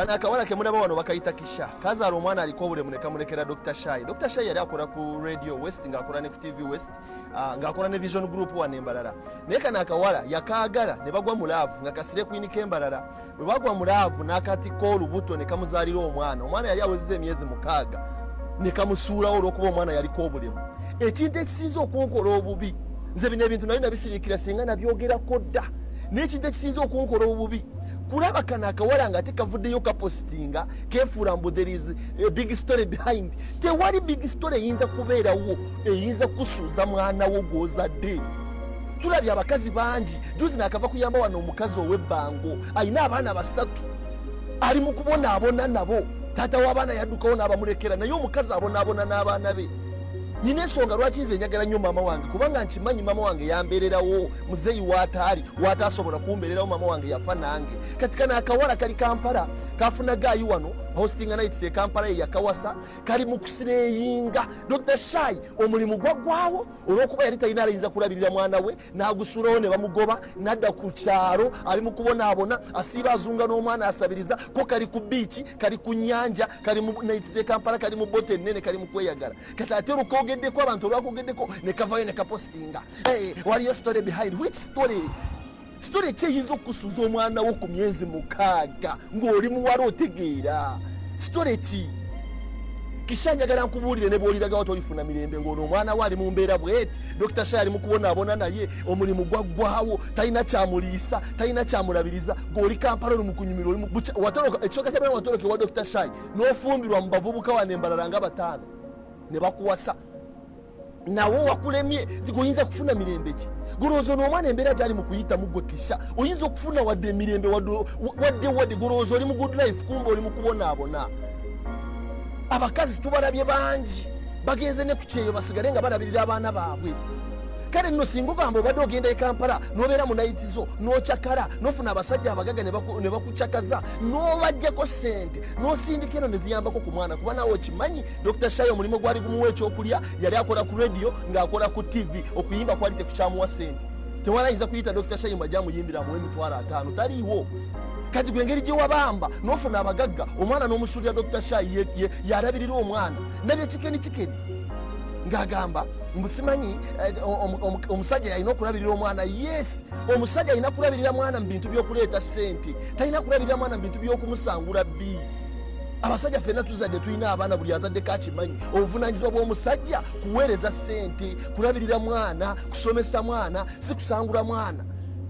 kana akawala ke mulaba wano bakayita Kisha kazaala omwana aliko obulemu ne kamulekera Dr. Shai. Dr. Shai yali akola ku Radio West ng'akola ne ku TV West ng'akola ne Vision Group wane Mbarara. Naye kana akawala yakaagala ne bagwa mu laavu nga kasire Queen Kembarara. Bwe bagwa mu laavu n'akatikko olubuto ne kamuzaalira omwana yali awezezza emyezi 6 ne kamusuulawo olw'okuba omwana yaliko obulemu. Ekintu ekisinza okunkola obubi nze bino ebintu nali nabisiriikira singa nabyogerako dda. N'ekintu ekisinza okunkola obubi kulaba kana akawala nga tekavuddeyo kapostinga kefuula mbu there is a big story behind. Tewali big story eyinza kubeerawo eyinza kusuuza mwana wo gw'ozadde. Tulabye abakazi bangi juzi nakava kuyamba wano omukazi ow'ebbango alina abaana 3 ali mu kubonaabona nabo taata w'abaana yaddukawo n'abamulekera naye omukazi abonaabona n'abaana be. Nina ensonga lwaki nze njagala nnyo maama wange kubanga nkimanyi maama wange yambeererawo muzeeyi waataali waataasobola kumbeererawo maama wange yafa nange. Kati kana akawala kali Kampala kafuna gaayi wano hostinga nights e Kampala ye yakawasa kali mu kusireeyinga. Dr. Shai omulimu gwaggwawo olw'okuba yali talina alayinza kulabirira mwana we n'agusuulawo ne bamugoba n'adda ku kyalo ali mu kubonaabona asiiba azunga n'omwana asabiriza ko kali ku biiki kali ku nnyanja kali mu nights e Kampala kali mu bote ennene kali mu kweyagala. Kati ate olwokogeddeko abantu olwakogeddeko ne kavayo ne kapostinga. Waliyo story behind which story? Story kyeyinza okusuuza omwana wo ku myezi 6 ng'oli muwala otegeera. Story ki? Kisha njagala nkubuulire ne bw'oliragawo tolifuna mirembe ng'ono omwana we ali mu mbeera bw'eti. Dr. Shai ali mu kubonaabona naye omulimu gwaggwawo talina kyamuliisa talina kyamulabiriza ng'oli Kampala oli mu kunyumira oli ekisooka kya bwana watoloke wa Dr. Shai n'ofumbirwa mu bavubuka wane Embarara nga 5 ne bakuwasa. Nawo wakulemye goyinza kufuna mirembe ki? Gorozo n'omwana embeera gyali mu kuyita mu gwe Kisha oyinza okufuna wadde emirembe wadde gorozo oli mu good life kumbe oli mu kubonaabona. Abakazi tubalabye bangi bagenze ne ku kyeyo basigale nga balabirira abaana baabwe. Kale nno singa ogamba obadde ogenda e Kampala n'obeera mu nayiti zo n'okyakala n'ofuna abasajja abagaga ne bakukyakaza n'obajjako ssente n'osindika eno ne ziyambako ku mwana kuba naawe okimanyi Dr. Shai omulimu gwali gumuwa ekyokulya yali akola ku radio ng'akola ku TV okuyimba kwali tekukyamuwa ssente. Tewalayinza kuyita Dr. Shai mwajja muyimbira muwe emitwalo 5 taliiwo. Kati gwe engeri gye wabamba n'ofuna abagagga omwana n'omusuulira Dr. Shai yalabirira omwana nabye kikeni ng'agamba mbusimanyi omusajja yalina okulabirira omwana. Yes, omusajja alina kulabirira mwana mu bintu by'okuleeta ssente talina kulabirira mwana mu bintu by'okumusangula bbi. Abasajja ffenna tuzadde tulina abaana buli azaddeko akimanyi obuvunaanyizibwa bw'omusajja kuweereza ssente kulabirira mwana kusomesa mwana si kusangula mwana.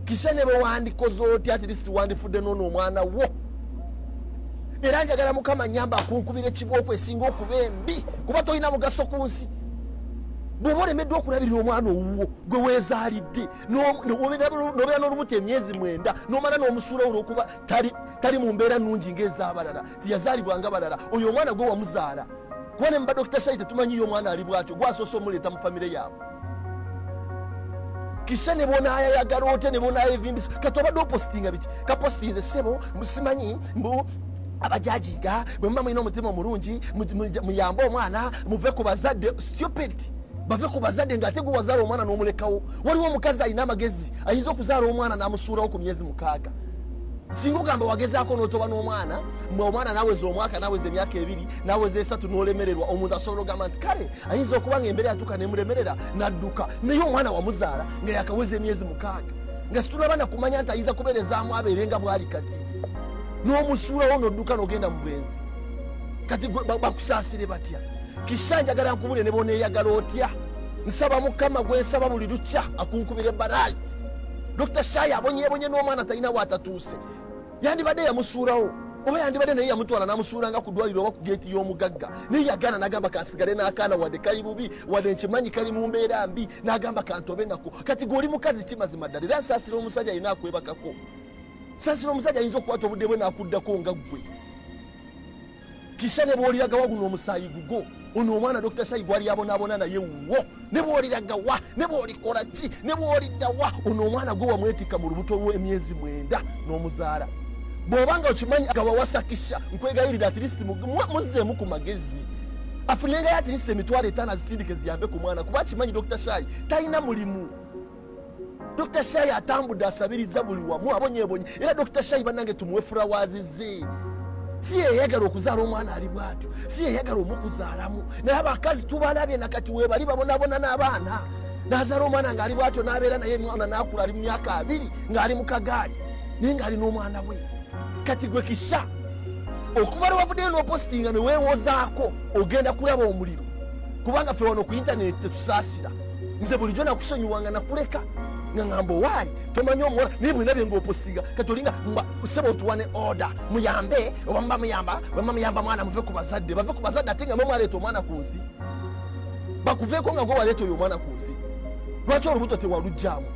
Kisha ne bwe wandikoze oti at least wandifudde n'ono omwana wo. Era njagala Mukama nnyamba akunkubira ekibooko esinga okuba embi kuba tolina mugaso ku nsi. Bw'oba olemeddwa okulabirira omwana owuwo gwe weezaalidde n'obeera n'olubuto emyezi 9 n'omala n'omusuulawo olw'okuba tali mu mbeera nnungi ng'ez'abalala teyazaalibwanga balala oyo omwana gwe wamuzaala. Kuba ne muba Dr. Shai tetumanyiyo omwana ali bw'atyo gwasoose omuleeta mu famire yaabwe. Kisha ne bonaayagala ote ne bonaayevimbisa kati obadde opostinga biki kapostinze ssebo musimanyi mbu abajajiga bwe muba mulina omutima omulungi muyambe omwana muve ku bazadde. Stupid. Bave ku bazadde ng'ate gwe wazaala omwana n'omulekawo. Waliwo omukazi alina amagezi ayinza okuzaala omwana n'amusuulawo ku myezi 6. Singa ogamba wagezaako n'otoba n'omwana omwana naweza omwaka naweza emyaka 2 naweza 3 n'olemererwa omuntu asobola ogamba nti kale ayinza okuba nga embeera yatuuka nemulemerera n'adduka naye omwana wamuzaala nga yakaweza emyezi 6 nga situlabana kumanya nti ayinza kubeerezaamu abeere nga bwali kati n'omusuulawo n'odduka n'ogenda mu bwenzi. Kati bakusaasire batya? Kisha njagala nkubule ne boneeyagala otya? Nsaba Mukama gwe nsaba buli lukya akunkubira ebbalaali. Dr. Shai abonyeebonye n'omwana talina waatatuuse yandibadde yamusuulawo oba yandibadde naye yamutwala n'amusuulanga ku ddwaliro oba ku geeti y'omugagga naye yagaana n'agamba kansigale n'akaana wadde kali bubi wadde nkimanyi kali mu mbeera mbi n'agamba kantobe nako. Kati gweoli mukazi kimazima ddala era nsaasira omusajja alina akwebakako. Saasira omusajja ayinza okukwata obudde bwe n'akuddako nga ggwe. Kisha ne bw'oliraga wa guno omusaayi gugo ono omwana Dr. Shai gwali abonaabona naye wo ne bw'oliraga wa ne bw'olikola ki ne bw'olidda wa ono omwana gwe wamwetikka mu lubuto lw'emyezi 9 n'omuzaala. Bw'obanga okimanyi nga wawasa Kisha nkwegayirira at least muzzeemu ku magezi afunengayo at least emitwalo 5 azisindike ziyambe ku mwana kuba kimanyi Dr. Shai talina mulimu. Dr. Shai atambudde asabiriza buli wamu abonyeebonye era Dr. Shai bannange tumuwe fulawaazi ze si yeyagala okuzaala omwana ali bwatyo, si yeyagala omukuzaalamu. Naye abakazi tubalabye nakati webali babonabona n'abaana, n'azaala omwana ng'ali bwatyo n'abeera naye mwana n'akula ali mu myaka 2 ng'ali mu kagaali naye ng'ali n'omwana we. Kati gwe Kisha okuva lwe wavuddeyo n'opositinga ne weewozaako ogenda kulaba omuliro, kubanga ffe wano ku intaneti tetusaasira. Nze bulijjo nakusonyiwanga nakuleka nga ngamba owaayi tomanyi omuwala naye bwena bye ng'opositinga kati olinga sebo otuwane order muyambe oba muyamba mwana muve ku bazadde, bave ku bazadde ate nga mwaleeta omwana ku nsi, bakuveeko nga gwe waleeta oyo omwana ku nsi. Lwaki olubuto tewalugjamu?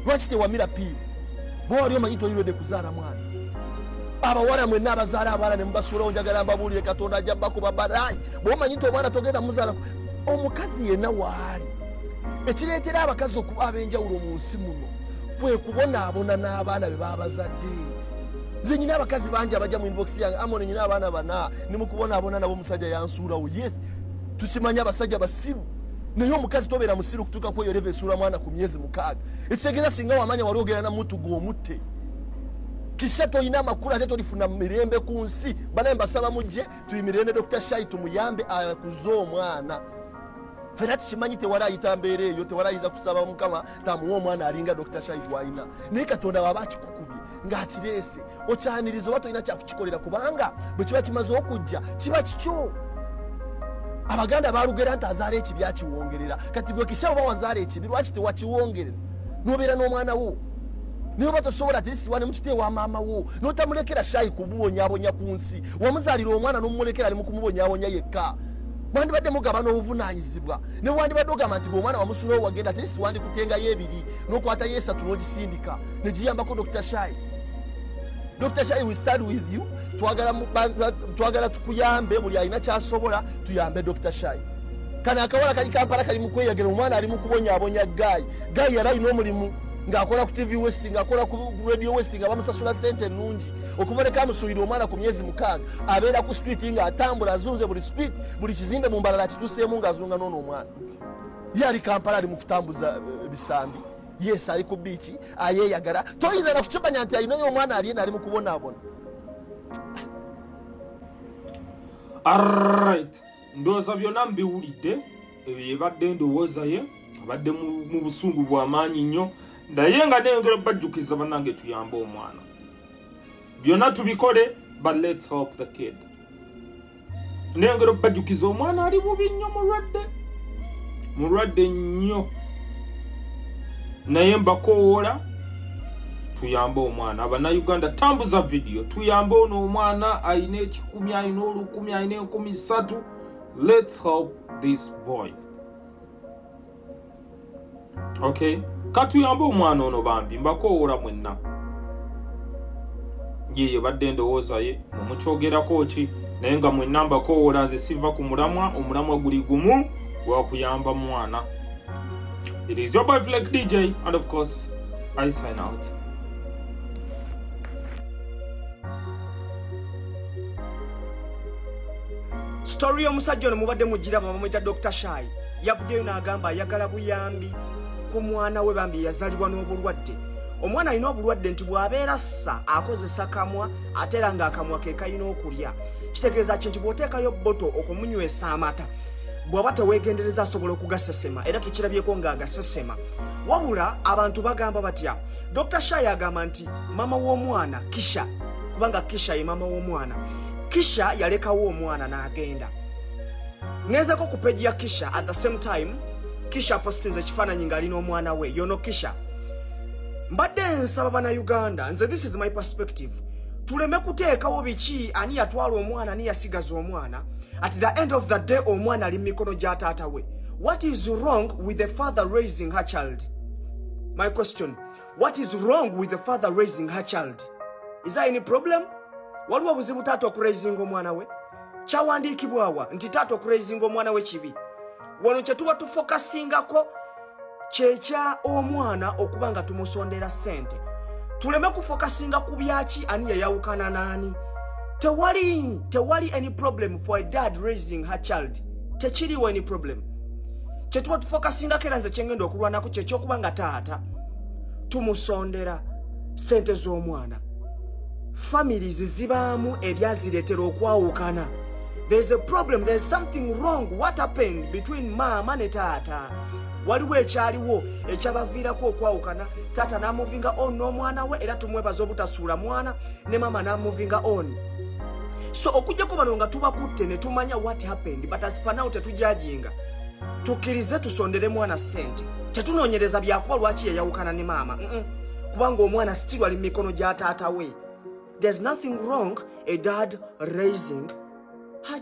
Lwaki tewamira piiri? bwe wali omanyi tolirwedde kuzaala mwana? Abawala mwenna abazaala abaala ne mubasuulawo njagala mbabuulire Katonda ajja bakuba balayi. Bw'omanyi nti omwana togenda muzaala. Omukazi yenna waali ekireetera abakazi okuba ab'enjawulo mu nsi muno kwe kubonaabona n'abaana be babazadde. Nze nyina abakazi bangi abajja mu inbox yange, Amoni nyina abaana 4 ne mu kubonaabona nabo omusajja yansuulawo. Yes, tukimanyi abasajja basiru, naye omukazi tobeera musiru kutuuka kweyo leva esuula mwana ku myezi 6. Ekitegeeza singa wamanya wali ogenda na mutu gw'omutte. Kisha toyina amakulu ate tolifuna mirembe ku nsi. Banaye mbasaba mujje tuyimirire ne Dr. Shai tumuyambe akuze omwana. Fena tukimanyi tewali ayita mbeera eyo, tewali ayinza kusaba Mukama tamuwa omwana alinga Dr. Shai gw'alina. Naye Katonda waba akikukubye ng'akireese okyaniriza oba tolina kyakukikolera, kubanga bwe kiba kimaze okujja kiba kikyo. Abaganda balugera nti azaala ekibi akiwongerera. Kati gwe Kisha oba wazaala ekibi lwaki tewakiwongerera n'obeera n'omwana wo? Niyo batosobola tirisiwa ne mukiteewa maama wo n'otamulekera Shai kububonyabonya ku nsi, wamuzaalira omwana n'omumulekera ali mu kumubonyabonya yekka. Mwandibadde mugaba n'obuvunaanyizibwa ne wandibadde ogamba nti omwana wamusulawo wagenda tirisi wandikutengayo 2 n'okwata yeesatu n'ogisindika ne giyambako Dr. Shai. Dr. Shai, we start with you. Twagala tukuyambe buli alina kyasobola tuyambe Dr. Shai. Kana akawala kali Kampala kali mu kweyagera omwana ali mu kubonyabonya Guy yali alina omulimu ng'akola ku TV West, ng'akola ku Radio West, nga bamusasula sente nnungi okubaleka amusuulira omwana ku myezi 6 abeera ku street ng'atambula azunze buli street, buli kizimbe mu mbalala kituuseemu ng'azunga n'ono omwana. Ye ali Kampala ali mu kutambuza bisambi. Yes, ali ku biiki ayeeyagala. Toyinza na kukimanya nti alinayo omwana aliyena ali mu kubonaabona. Alright, ndowooza byonna mbiwulidde. Ebadde ndowooza ye abadde mu busungu bw'amaanyi nnyo, naye nga nengera bajjukiza bannange tuyambe omwana. Byonna tubikole, but let's help the kid. Nengera bajjukiza omwana ali bubi nnyo, mulwadde nnyo, naye mbakoowola tuyambe omwana. Abannayuganda tambuza video tuyambe ono omwana ayina 10, ayina 10, ayina 13. Let's help this boy. Okay, katuyambe omwana ono bambi, mbakoowola mwenna. Yeye badde ndowooza ye mumukyogerako ki, naye nga mwenna mbakoowola nze siva ku mulamwa, omulamwa guli gumu gwa kuyamba mwana. It is your boy Fleck DJ, and of course I sign out. Story y'omusajja ono mubadde mugiraba bamuyita Dr. Shai. Yavuddeyo n'agamba ayagala buyambi ku mwana we bambi yazalibwa n'obulwadde. Omwana alina obulwadde nti bw'abeera ssa akozesa kamwa ate era ng'akamwa ke kalina okulya. Kitegeeza ki nti bw'oteekayo bboto okumunywesa amata bw'aba teweegendereza asobola okugasesema, era tukirabyeko ng'agasesema. Wabula abantu bagamba batya, Dr. Shai agamba nti mama w'omwana Kisha, kubanga Kisha ye mama w'omwana, Kisha yalekawo omwana n'agenda. Ngezako ku page ya Kisha, at the same time Kisha postinze ekifaananyi ng'alina omwana we, yono Kisha. Mbadde nsaba bannayuganda, nze this is my perspective, tuleme kuteekawo biki ani yatwala omwana ani yasigaza omwana. At the end of the day omwana ali mikono gya taata we. What is wrong with the father raising her child? My question, what is wrong with the father raising her child? Is there any problem? Waliwo buzibu taata okuraisinga omwana we? Kyawandiikibwawa nti taata okuraisinga omwana we kibi. Wano kye tuba tufokasingako kyekya omwana okuba nga tumusondera ssente. Tuleme kufokasinga ku byaki ani yayawukana naani. Tewali any problem for a dad raising her child. Tekiriwo any problem. Kye tuba tufokasingako era nze kyengenda okulwanako kyekyokuba nga taata tumusondera ssente z'omwana. families zibaamu ebyazireetera okwawukana. There's a problem, there's something wrong. What happened between mama ne taata? Waliwo ekyaliwo ekyabaviirako okwawukana. Taata n'amuvinga on n'omwana we era tumwebaza obutasuula mwana ne mama n'amuvinga on. So okujjako bano nga tubakutte ne tumanya what happened, but as per now tetujajinga. Tukkirize tusondere mwana ssente. Tetunoonyereza byakuba lwaki yayawukana ne mama. Kubanga omwana still ali mu mikono gya taata we. There's nothing wrong a dad raising her